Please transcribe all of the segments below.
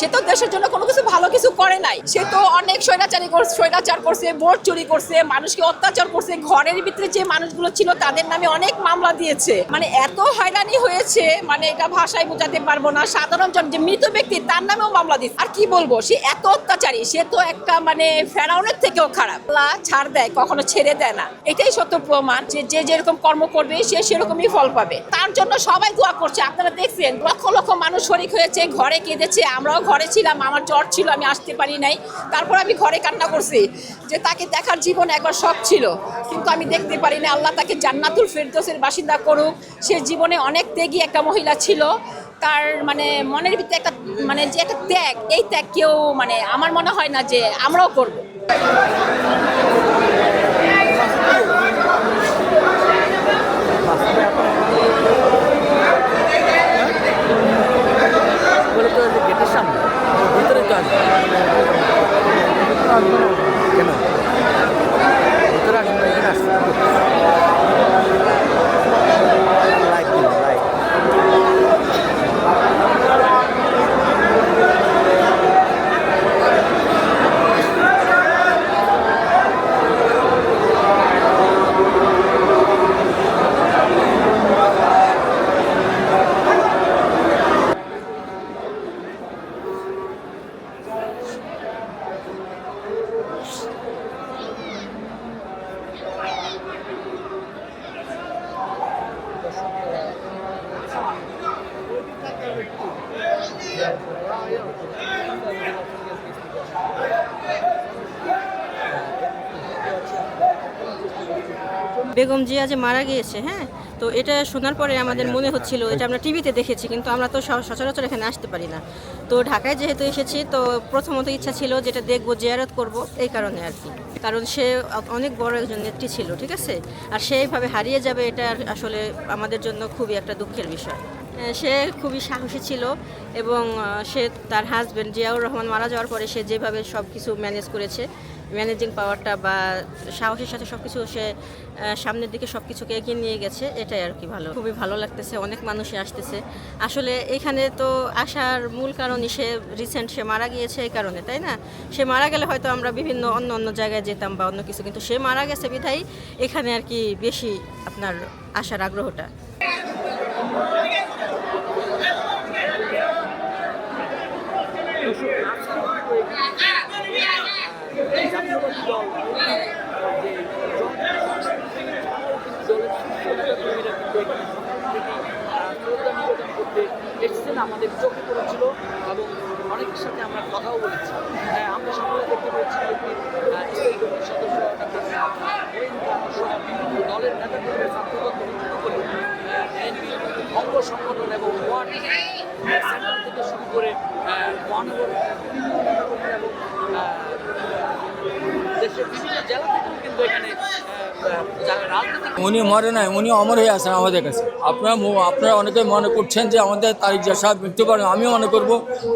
সে তো দেশের জন্য কোনো কিছু ভালো কিছু করে নাই। সে তো অনেক স্বৈরাচার করছে, ভোট চুরি করছে, মানুষকে অত্যাচার করছে। ঘরের ভিতরে যে মানুষগুলো ছিল তাদের নামে অনেক মামলা দিয়েছে। মানে এত হয়রানি হয়েছে, মানে এটা ভাষায় বোঝাতে পারবো না। সাধারণ জন যে মৃত ব্যক্তি তার নামেও মামলা দিচ্ছে। আর কি বলবো, সে এত অত্যাচারী, সে তো একটা মানে ফেরাউনের থেকেও খারাপ। আল্লাহ ছাড় দেয়, কখনো ছেড়ে দেয় না। এটাই সত্য প্রমাণ যে যে যেরকম কর্ম করবে সে সেরকমই ফল পাবে। তার জন্য সবাই দোয়া করছে। আপনারা দেখছেন লক্ষ লক্ষ মানুষ শরীক হয়েছে, ঘরে কেঁদেছে। আমরাও ঘরে ছিলাম, আমার জ্বর ছিল, আমি আসতে পারি নাই। তারপর আমি ঘরে কান্না করছি যে তাকে দেখার জীবন একবার শখ ছিল, কিন্তু আমি দেখতে পারি না। আল্লাহ তাকে জান্নাতুল ফেরদৌসের বাসিন্দা করুক। সে জীবনে অনেক ত্যাগী একটা মহিলা ছিল। তার মানে মনের ভিতরে একটা মানে যে একটা ত্যাগ, এই ত্যাগ কেউ মানে আমার মনে হয় না যে আমরাও করবো। গেটের সামনে ভিতরে তো আসবে কেন ভিতরে আসবে এখানে আসবে লাইক দিন লাইক বেগম জিয়া যে মারা গিয়েছে, হ্যাঁ, তো এটা শোনার পরে আমাদের মনে হচ্ছিল, এটা আমরা টিভিতে দেখেছি, কিন্তু আমরা তো সচরাচর এখানে আসতে পারি না। তো ঢাকায় যেহেতু এসেছি, তো প্রথমত ইচ্ছা ছিল যেটা দেখবো, জিয়ারত করব, এই কারণে আর কি। কারণ সে অনেক বড় একজন নেত্রী ছিল, ঠিক আছে। আর সেইভাবে হারিয়ে যাবে, এটা আসলে আমাদের জন্য খুবই একটা দুঃখের বিষয়। সে খুবই সাহসী ছিল এবং সে তার হাজব্যান্ড জিয়াউর রহমান মারা যাওয়ার পরে সে যেভাবে সব কিছু ম্যানেজ করেছে, ম্যানেজিং পাওয়ারটা বা সাহসের সাথে সব কিছু সে সামনের দিকে সব কিছুকে এগিয়ে নিয়ে গেছে, এটাই আর কি ভালো, খুবই ভালো লাগতেছে। অনেক মানুষই আসতেছে আসলে এখানে। তো আসার মূল কারণই সে রিসেন্ট সে মারা গিয়েছে, এই কারণে, তাই না? সে মারা গেলে হয়তো আমরা বিভিন্ন অন্য জায়গায় যেতাম বা অন্য কিছু, কিন্তু সে মারা গেছে বিধায় এখানে আর কি বেশি আপনার আসার আগ্রহটা। আমাদের চোখে পড়েছিল এবং অনেকের সাথে আমরা কথাও বলেছি। আমরা সকলে দেখতে পেয়েছি সদস্য দলের নেতাকর্মীরা ছাত্রদল শুরু করে অঙ্গ সংগঠন এবং ওয়ার্ড সেন্টার থেকে শুরু করে মহানগর এবং দেশের বিভিন্ন জেলা থেকেও কিন্তু এখানে উনি মরে নাই, উনি অমর হয়ে আছেন আমাদের কাছে। আপনারা অনেকে মনে করছেন যে আমাদের তারিক জিয়া সাহেব মৃত্যুবরণ, আমিও মনে করব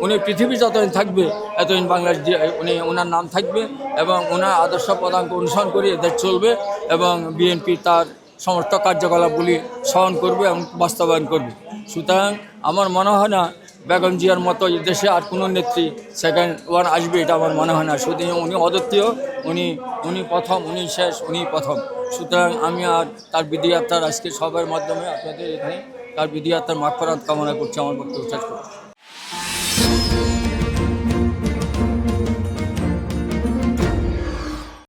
উনি পৃথিবী যতদিন থাকবে এতদিন বাংলাদেশ ওনার নাম থাকবে এবং ওনার আদর্শ পদাঙ্ক অনুসরণ করে এদের চলবে এবং বিএনপি তার সমস্ত কার্যকলাপগুলি স্মরণ করবে এবং বাস্তবায়ন করবে। সুতরাং আমার মনে হয় না বেগম জিয়ার মতো দেশে আর কোনো নেত্রী সেকেন্ড ওয়ান আসবে, এটা আমার মনে হয় না। শুধু উনি অদ্বিতীয়, উনি প্রথম, উনি শেষ, উনি প্রথম। সুতরাং আমি আর তার বিধিয়াত্রার আজকে সবার মাধ্যমে আপনাদের এখানে তার বিধিয়াত্রার মাগফিরাত কামনা করছি, আমার বক্তব্য শেষ করছি।